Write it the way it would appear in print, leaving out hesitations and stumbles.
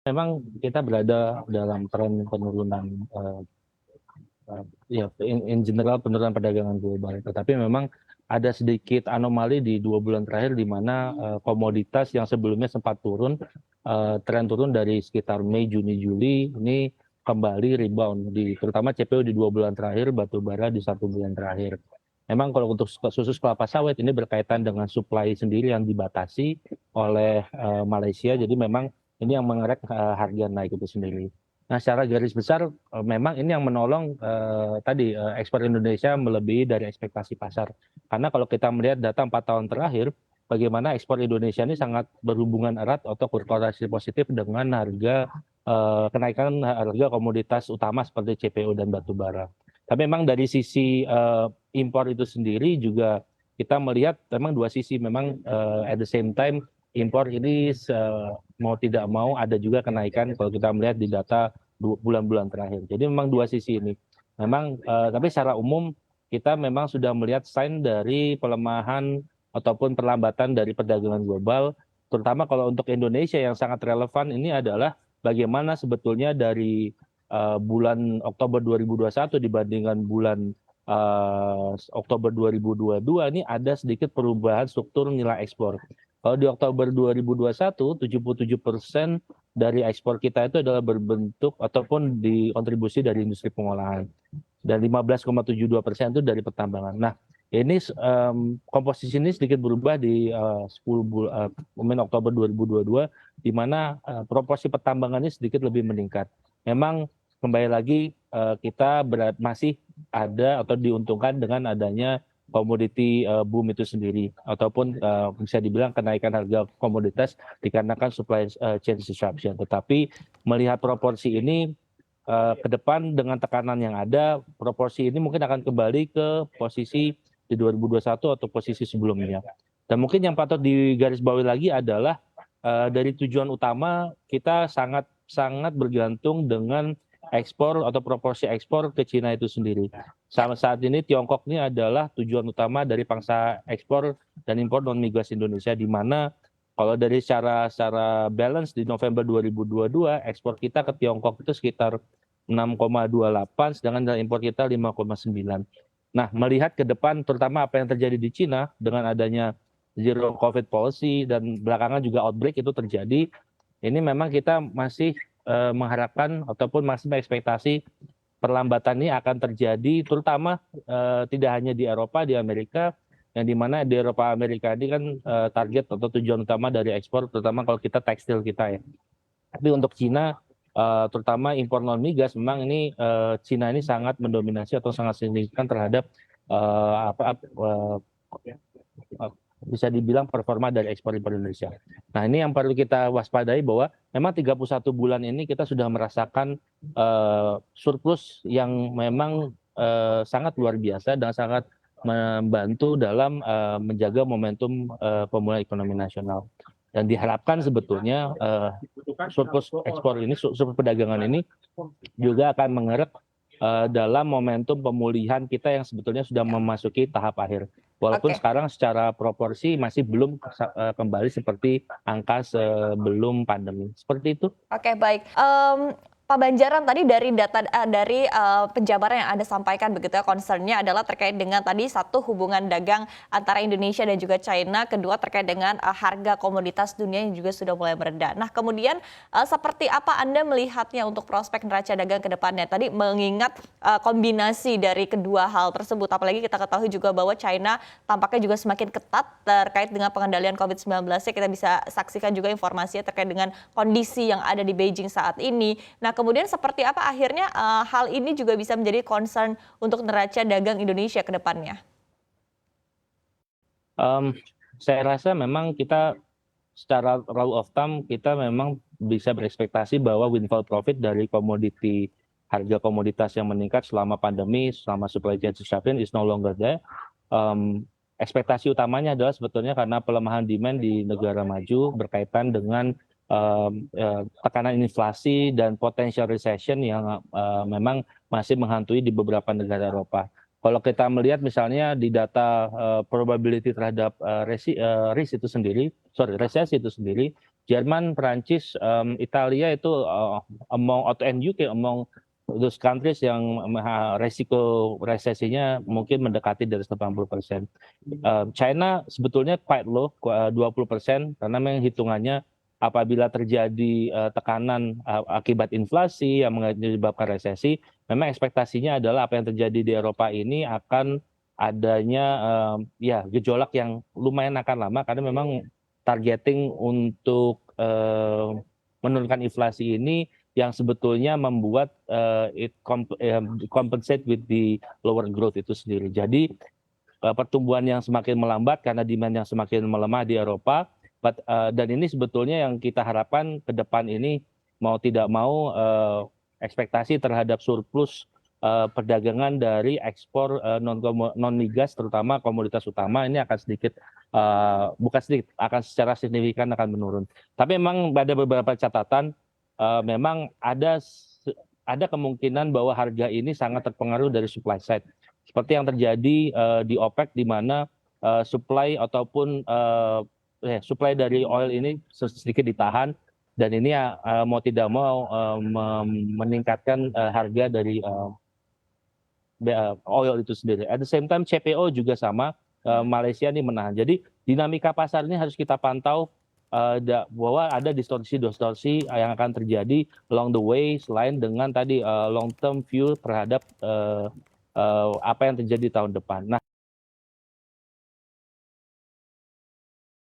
Memang kita berada dalam tren penurunan, ya in general penurunan perdagangan global. Tetapi memang ada sedikit anomali di 2 bulan terakhir di mana komoditas yang sebelumnya sempat turun, tren turun dari sekitar Mei, Juni, Juli ini kembali rebound terutama CPO di 2 bulan terakhir, batu bara di 1 bulan terakhir. Memang kalau untuk khusus kelapa sawit ini berkaitan dengan supply sendiri yang dibatasi oleh Malaysia, jadi memang ini yang mengerek harga naik itu sendiri. Nah, secara garis besar memang ini yang menolong ekspor Indonesia melebihi dari ekspektasi pasar. Karena kalau kita melihat data 4 tahun terakhir, bagaimana ekspor Indonesia ini sangat berhubungan erat atau berkorelasi positif dengan kenaikan harga komoditas utama seperti CPO dan batu bara. Tapi memang dari sisi impor itu sendiri juga kita melihat memang dua sisi. Memang at the same time impor ini mau tidak mau ada juga kenaikan kalau kita melihat di data bulan-bulan terakhir. Jadi memang dua sisi ini. Memang tapi secara umum kita memang sudah melihat sign dari pelemahan ataupun perlambatan dari perdagangan global, terutama kalau untuk Indonesia yang sangat relevan ini adalah bagaimana sebetulnya dari bulan Oktober 2021 dibandingkan bulan Oktober 2022 ini ada sedikit perubahan struktur nilai ekspor. Kalau di Oktober 2021, 77% dari ekspor kita itu adalah berbentuk ataupun dikontribusi dari industri pengolahan. Dan 15,72% itu dari pertambangan. Nah, ini komposisi ini sedikit berubah di 10 bulan Oktober 2022, di mana proporsi pertambangan ini sedikit lebih meningkat. Memang kembali lagi kita masih ada atau diuntungkan dengan adanya komoditi boom itu sendiri, ataupun bisa dibilang kenaikan harga komoditas dikarenakan supply chain disruption. Tetapi melihat proporsi ini ke depan dengan tekanan yang ada, proporsi ini mungkin akan kembali ke posisi di 2021 atau posisi sebelumnya. Dan mungkin yang patut digarisbawahi lagi adalah dari tujuan utama kita sangat bergantung dengan ekspor atau proporsi ekspor ke Cina itu sendiri. Sama saat ini Tiongkok ini adalah tujuan utama dari pangsa ekspor dan impor non migas Indonesia, di mana kalau dari secara balance di November 2022 ekspor kita ke Tiongkok itu sekitar 6,28, sedangkan impor kita 5,9. Nah, melihat ke depan terutama apa yang terjadi di Cina dengan adanya zero COVID policy dan belakangan juga outbreak itu terjadi, ini memang kita masih mengharapkan ataupun masih mengekspektasi perlambatan ini akan terjadi, terutama tidak hanya di Eropa, di Amerika, yang dimana di Eropa Amerika ini kan target atau tujuan utama dari ekspor, terutama kalau kita tekstil kita ya. Tapi untuk Cina, terutama impor non migas, memang ini Cina ini sangat mendominasi atau sangat signifikan terhadap bisa dibilang performa dari ekspor impor Indonesia. Nah, ini yang perlu kita waspadai bahwa memang 31 bulan ini kita sudah merasakan surplus yang memang sangat luar biasa dan sangat membantu dalam menjaga momentum pemulihan ekonomi nasional. Dan diharapkan sebetulnya surplus ekspor ini, surplus perdagangan ini juga akan mengerek dalam momentum pemulihan kita yang sebetulnya sudah memasuki tahap akhir. Walaupun sekarang secara proporsi masih belum kembali seperti angka sebelum pandemi. Seperti itu. Oke, baik. Pak Banjaran, tadi dari data dari penjabaran yang Anda sampaikan begitu ya, concernnya adalah terkait dengan tadi satu hubungan dagang antara Indonesia dan juga China, kedua terkait dengan harga komoditas dunia yang juga sudah mulai meredah. Nah, kemudian seperti apa Anda melihatnya untuk prospek neraca dagang ke depannya? Tadi mengingat kombinasi dari kedua hal tersebut, apalagi kita ketahui juga bahwa China tampaknya juga semakin ketat terkait dengan pengendalian COVID-19-nya. Kita bisa saksikan juga informasinya terkait dengan kondisi yang ada di Beijing saat ini. Nah, kemudian seperti apa akhirnya hal ini juga bisa menjadi concern untuk neraca dagang Indonesia ke depannya? Saya rasa memang kita secara rule of thumb kita memang bisa berekspektasi bahwa windfall profit dari harga komoditas yang meningkat selama pandemi, selama supply chain disruption is no longer there. Ekspektasi utamanya adalah sebetulnya karena pelemahan demand di negara maju berkaitan dengan tekanan inflasi dan potential recession yang memang masih menghantui di beberapa negara Eropa. Kalau kita melihat misalnya di data probability terhadap resesi itu sendiri, Jerman, Perancis, Italia itu and UK among those countries yang resiko resesinya mungkin mendekati dari 80%. China sebetulnya quite low, 20%, karena memang hitungannya apabila terjadi tekanan akibat inflasi yang menyebabkan resesi, memang ekspektasinya adalah apa yang terjadi di Eropa ini akan adanya ya gejolak yang lumayan akan lama, karena memang targeting untuk menurunkan inflasi ini yang sebetulnya membuat it compensate with the lower growth itu sendiri. Jadi pertumbuhan yang semakin melambat karena demand yang semakin melemah di Eropa, dan ini sebetulnya yang kita harapkan ke depan ini mau tidak mau ekspektasi terhadap surplus perdagangan dari ekspor non migas terutama komoditas utama ini akan sedikit bukan sedikit, akan secara signifikan akan menurun. Tapi memang ada beberapa catatan, memang ada kemungkinan bahwa harga ini sangat terpengaruh dari supply side. Seperti yang terjadi di OPEC, di mana supply ataupun supply dari oil ini sedikit ditahan, dan ini mau tidak mau meningkatkan harga dari oil itu sendiri. At the same time CPO juga sama, Malaysia ini menahan. Jadi dinamika pasar ini harus kita pantau bahwa ada distorsi-distorsi yang akan terjadi along the way, selain dengan tadi long term view terhadap apa yang terjadi tahun depan. Nah,